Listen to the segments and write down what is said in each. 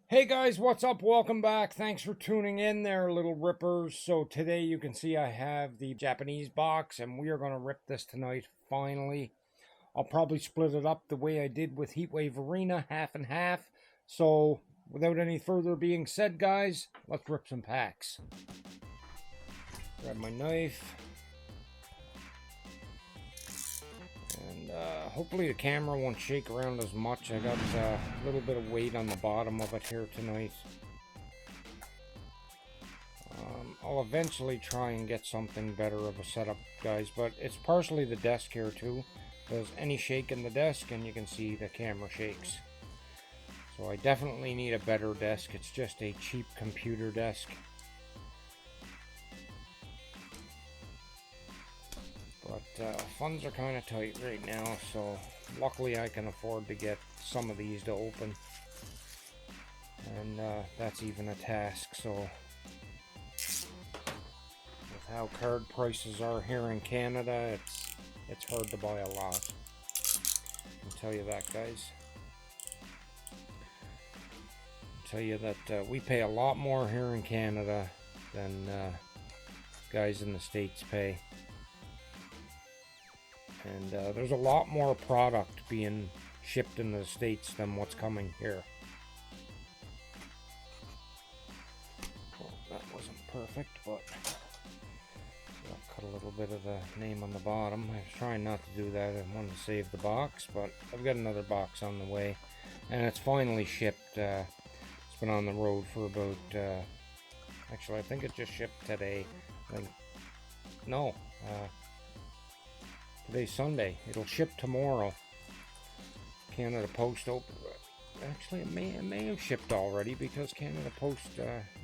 Hey guys, what's up? Welcome back. Thanks for tuning in there, little rippers. So today you can see I have the Japanese box and we are going to rip this tonight, finally. I'll probably split it up the way I did with Heatwave Arena, half and half. So without any further being said, guys, let's rip some packs. Grab my knife. And hopefully the camera won't shake around as much. I got a little bit of weight on the bottom of it here tonight. I'll eventually try and get something better of a setup, guys, but it's partially the desk here too. There's any shake in the desk and you can see the camera shakes. So I definitely need a better desk. It's just a cheap computer desk. But funds are kind of tight right now, so luckily I can afford to get some of these to open. And that's even a task, so with how card prices are here in Canada, it's hard to buy a lot. I can tell you that, guys. I'll tell you that we pay a lot more here in Canada than guys in the States pay. And there's a lot more product being shipped in the States than what's coming here. Well, that wasn't perfect, but I'll cut a little bit of the name on the bottom. I was trying not to do that. I wanted to save the box, but I've got another box on the way. And it's finally shipped. It's been on the road for about... actually, I think it just shipped today. No. Today's Sunday. It'll ship tomorrow. Canada Post open. Actually, it may have shipped already because Canada Post,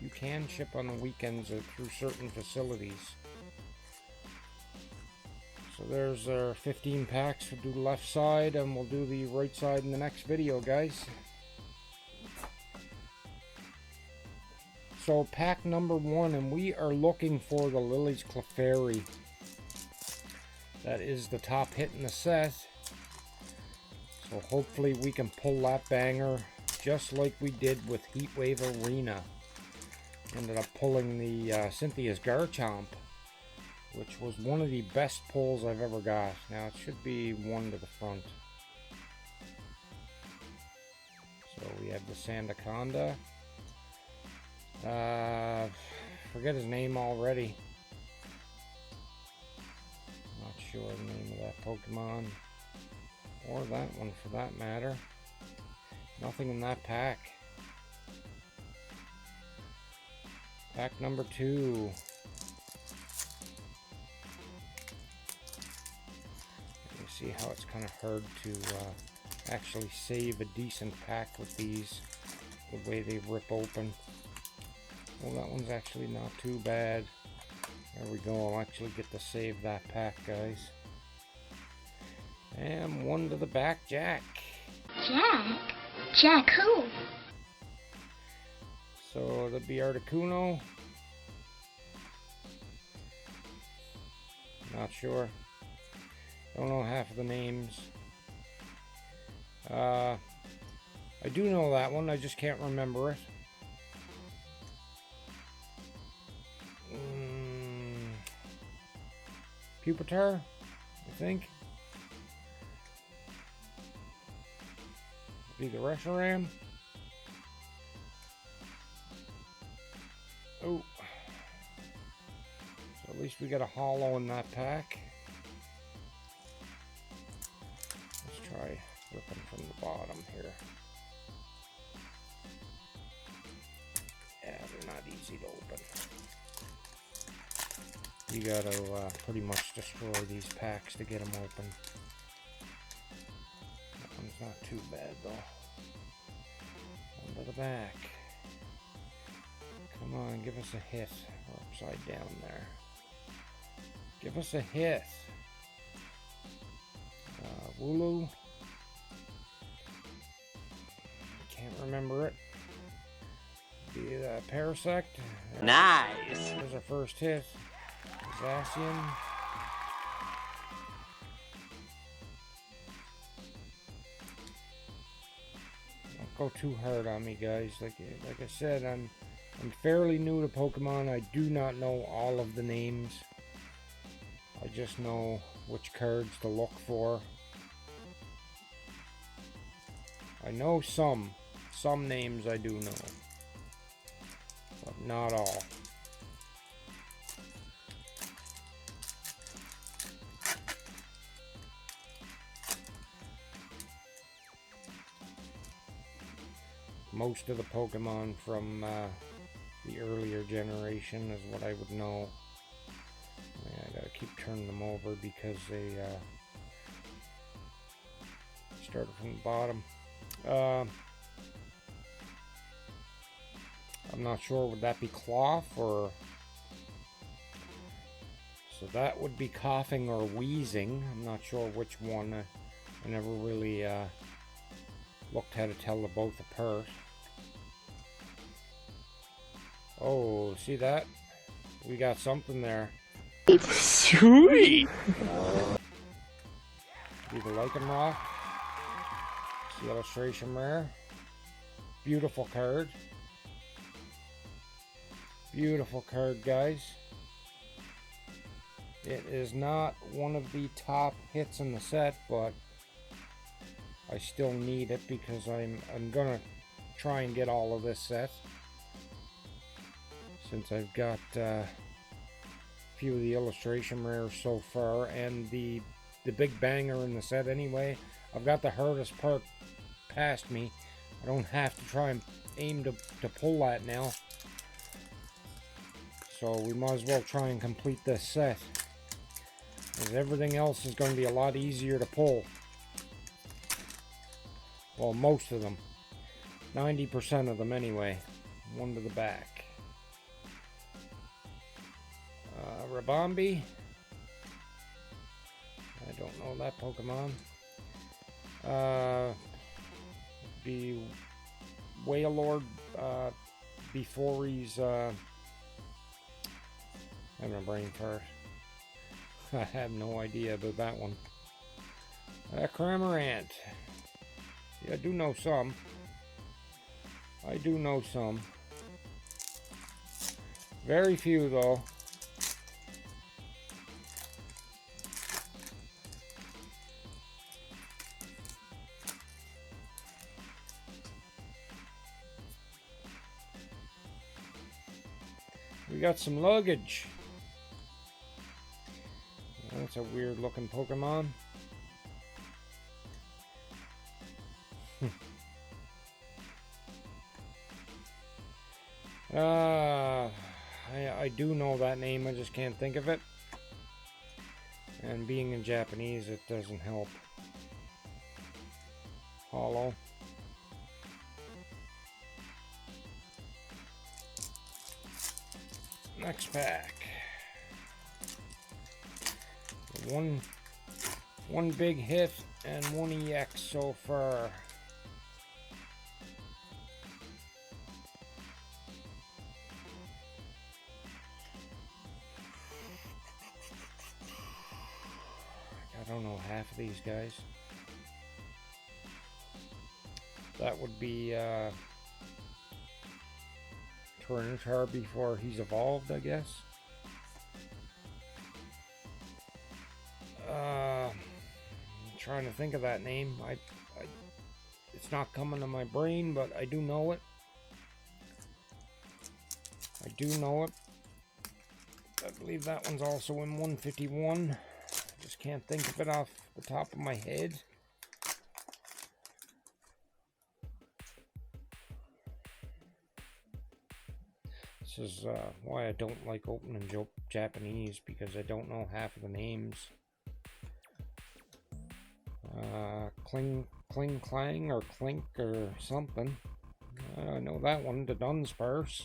you can ship on the weekends through certain facilities. So there's our 15 packs. We'll do the left side and we'll do the right side in the next video, guys. So pack number 1, and we are looking for the Lily's Clefairy. That is the top hit in the set. So hopefully we can pull that banger just like we did with Heatwave Arena. Ended up pulling the Cynthia's Garchomp, which was one of the best pulls I've ever got. Now it should be one to the front. So we have the Sandaconda. Forget his name already. Not sure the name of that Pokemon, or that one for that matter. Nothing in that pack. Pack number 2. You see how it's kind of hard to actually save a decent pack with these, the way they rip open. Well, that one's actually not too bad. There we go. I'll actually get to save that pack, guys. And one to the back, Jack. Jack? Jack who? So the Articuno. Not sure. Don't know half of the names. I do know that one. I just can't remember it. Pupitar, I think. Be the Reshiram. Oh. So at least we got a holo in that pack. Let's try ripping from the bottom here. Yeah, they're not easy to open. You gotta pretty much destroy these packs to get them open. That one's not too bad though. One to the back. Come on, give us a hit. We're upside down there. Give us a hit. Wooloo. Can't remember it. The Parasect. Nice. There's our first hit. Zacian. go too hard on me, guys. Like I said, I'm fairly new to Pokemon. I do not know all of the names. I just know which cards to look for. I know some names I do know, but not all. Most of the Pokemon from the earlier generation is what I would know. I gotta keep turning them over because they started from the bottom. I'm not sure, would that be Cloth or... So that would be Coughing or Wheezing. I'm not sure which one. I never really looked how to tell the both apart. Oh, see that? We got something there. Sweet! Do the Lycanroc. It's the illustration rare. Beautiful card. Beautiful card, guys. It is not one of the top hits in the set, but I still need it because I'm gonna try and get all of this set. Since I've got a few of the illustration rares so far, and the big banger in the set anyway. I've got the hardest part past me. I don't have to try and aim to pull that now. So we might as well try and complete this set, because everything else is going to be a lot easier to pull. Well, most of them. 90% of them anyway. One to the back. Rabombi. I don't know that Pokemon. The Wailord before he's having a brain fart. I have no idea about that one. Cramorant. Yeah, I do know some. I do know some. Very few though. We got some luggage. That's a weird looking Pokemon. I do know that name, I just can't think of it. And being in Japanese, it doesn't help. Hollow. Next pack. One big hit and one EX so far. I don't know half of these guys. That would be Tyranitar before he's evolved, I guess. I'm trying to think of that name. It's not coming to my brain, but I do know it. I do know it. I believe that one's also in 151. Just can't think of it off the top of my head. This is why I don't like opening Japanese, because I don't know half of the names. Kling Clang or Clink or something. I know that one, the Dunsparce.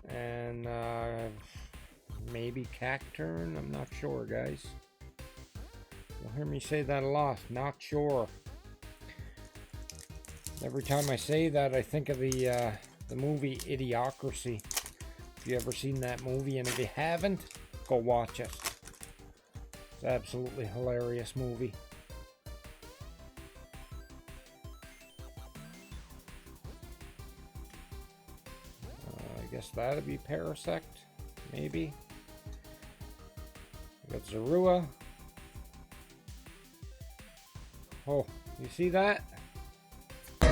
And maybe Cacturn, I'm not sure, guys. You'll hear me say that a lot, not sure. Every time I say that, I think of the movie Idiocracy. If you ever seen that movie, and if you haven't, go watch it. It's an absolutely hilarious movie. I guess that'd be Parasect, maybe. We got Zorua. Oh, you see that? We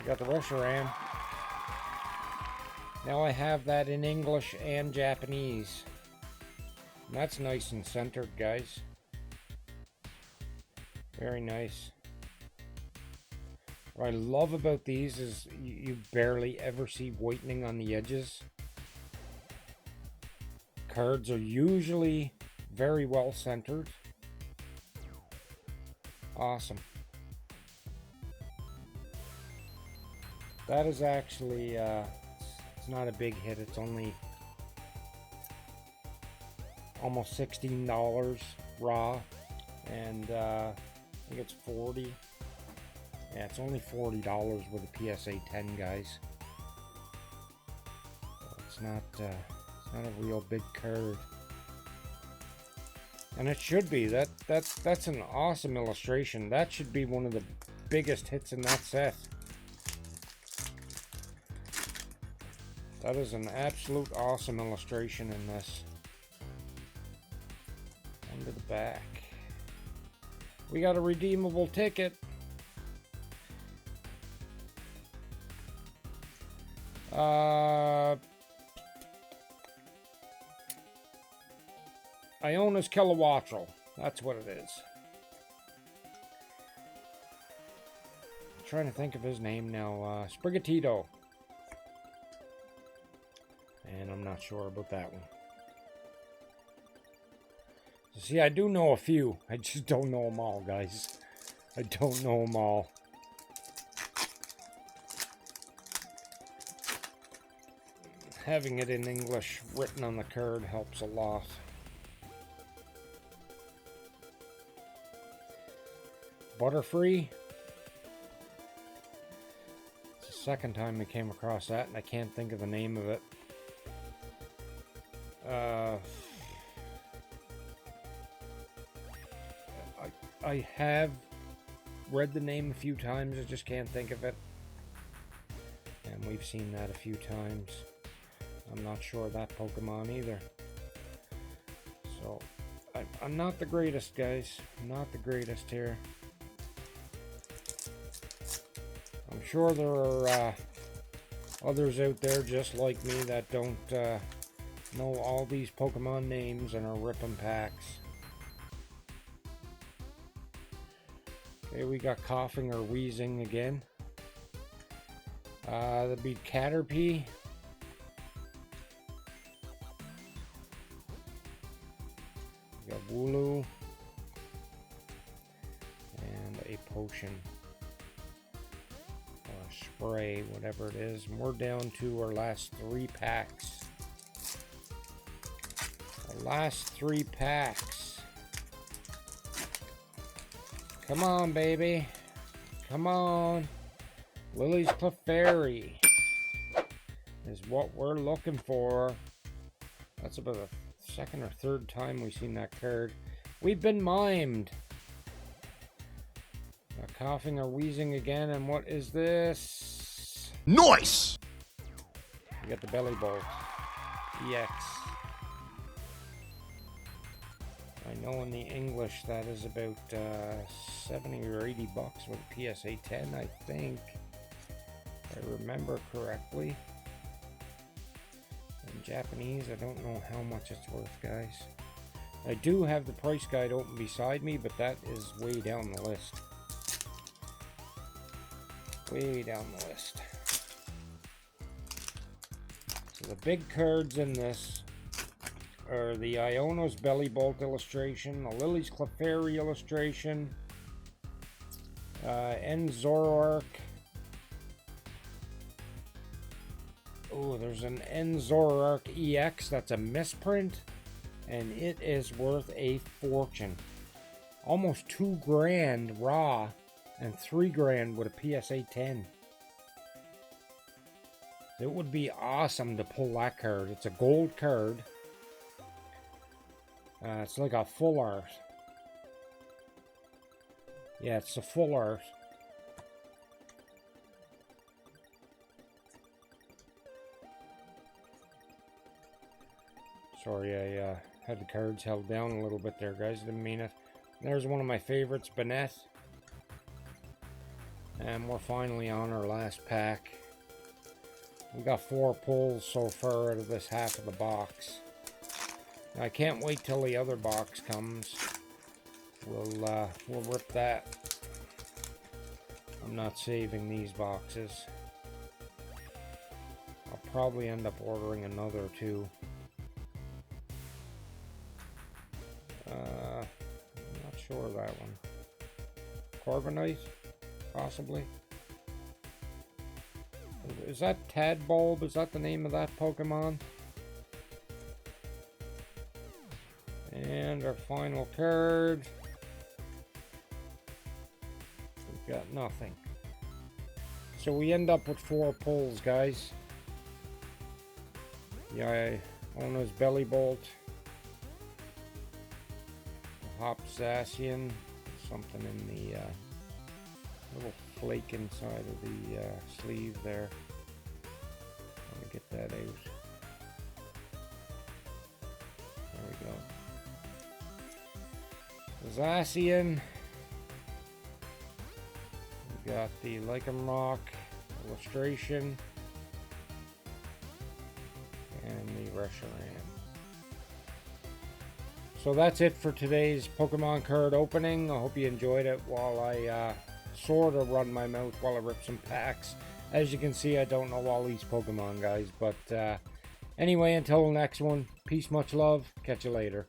got the Reshiram. Now I have that in English and Japanese. And that's nice and centered, guys. Very nice. What I love about these is you barely ever see whitening on the edges. Cards are usually very well centered. Awesome. That is actually, it's not a big hit. It's only almost $16 raw. And I think it's 40. Yeah, it's only $40 with a PSA 10, guys. So it's not a real big card. And it should be. That's an awesome illustration. That should be one of the biggest hits in that set. That is an absolute awesome illustration in this. Under the back. We got a redeemable ticket. Iona's Kilowattrel. That's what it is. I'm trying to think of his name now. Sprigatito. And I'm not sure about that one. So see, I do know a few. I just don't know them all, guys. I don't know them all. Having it in English written on the card helps a lot. Butterfree. It's the second time we came across that, and I can't think of the name of it. I have read the name a few times, I just can't think of it. And we've seen that a few times. I'm not sure of that Pokemon either. So, I'm not the greatest, guys. I'm not the greatest here. I'm sure there are others out there just like me that don't know all these Pokemon names and are ripping packs. Okay, we got coughing or wheezing again. That'd be Caterpie. We got Wooloo. And a potion. Or a spray, whatever it is. And we're down to our last 3 packs. Our last 3 packs. Come on, baby. Come on. Lily's Clefairy is what we're looking for. That's about the second or third time we've seen that card. We've been mimed. Got coughing or wheezing again, and what is this? Nice! We got the Belly Bolt EX. I know in the English that is about 70 or 80 bucks with a PSA 10, I think. If I remember correctly. In Japanese, I don't know how much it's worth, guys. I do have the price guide open beside me, but that is way down the list. Way down the list. So the big cards in this are the Iona's Belly Bolt illustration, the Lily's Clefairy illustration, Zoroark. Oh, there's an Zoroark EX that's a misprint, and it is worth a fortune. Almost $2,000 raw, and $3,000 with a PSA 10. It would be awesome to pull that card. It's a gold card. It's like a full art. Yeah, it's a full art. Sorry, I had the cards held down a little bit there, guys. Didn't mean it. There's one of my favorites, Bennett. And we're finally on our last pack. We got 4 pulls so far out of this half of the box. I can't wait till the other box comes. We'll rip that. I'm not saving these boxes. I'll probably end up ordering another too. I'm not sure of that one. Carbonite, possibly. Is that Tadbulb? Is that the name of that Pokemon? And our final card. We've got nothing. So we end up with 4 pulls, guys. Yeah, Ona's Belly Bolt. Hopzacian. Something in the little flake inside of the sleeve there. Let me get that out. There we go. Zacian. We got the Lycanroc illustration. And the Reshiram. So that's it for today's Pokemon card opening. I hope you enjoyed it while I sort of run my mouth while I rip some packs. As you can see, I don't know all these Pokemon, guys. But anyway, until the next one, peace, much love. Catch you later.